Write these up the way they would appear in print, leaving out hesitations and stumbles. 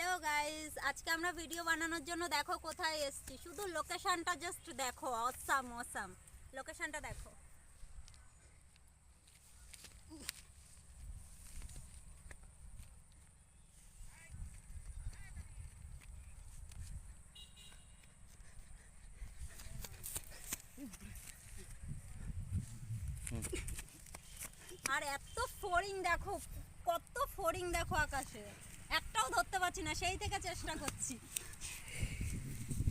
Hello guys, আজকে আমরা video বানানোর জন্য দেখো কোথায় এসেছি। শুধু লোকেশনটা জাস্ট দেখো, অসাম অসাম। লোকেশনটা দেখো। আর এত ফড়িং দেখো, কত ফড়িং দেখো আকাশে। একটাও ধরতে পারছি না, সেই থেকে চেষ্টা করছি।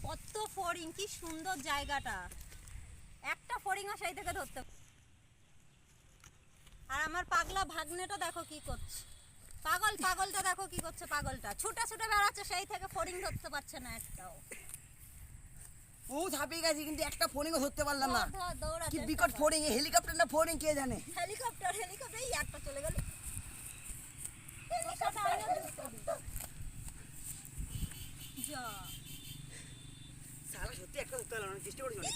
কত ফড়িং, কি সুন্দর জায়গাটা। একটা ফড়িংও সেই থেকে ধরতে। আর আমার পাগলা ভাগ্নেটা দেখো কি করছে। পাগলটা দেখো কি করছে। পাগলটা ছুটে ছুটে বেড়াচ্ছে, সেই থেকে ফড়িং ধরতে পারছে না একটাও। ও ঝাঁপিয়ে গেছে কিন্তু একটা ফড়িংও ধরতে পারলাম না। কি দৌড়াচ্ছে বিকট ফড়িং, হেলিকপ্টার না ফড়িং কে জানে। হেলিকপ্টার এই একটা চলে গেল। যা শালা সত্যি একটা ধরতে পারলাম না, চেষ্টা করেছি অনেক।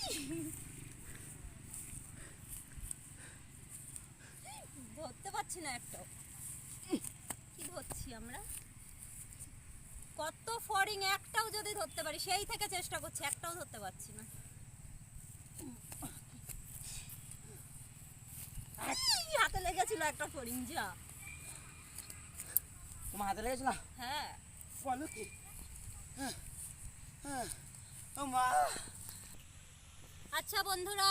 ধরতে পারছি না একটাও। কি ধরছি আমরা? কত ফড়িং, একটাও যদি ধরতে পারি, সেই থেকে চেষ্টা করছি, একটাও ধরতে পারছি না। হাতে লেগেছিল একটা ফড়িং। যা তোমার হাতে লেগেছে না? হ্যাঁ। বলো কি? ও মা। আচ্ছা বন্ধুরা,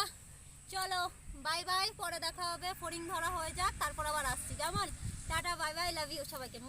চলো বাই বাই, পরে দেখা হবে। ফড়িং ধরা হয়ে যাক, তারপর আবার আসছি। কেমন? Tata, bye bye, love you সবাইকে।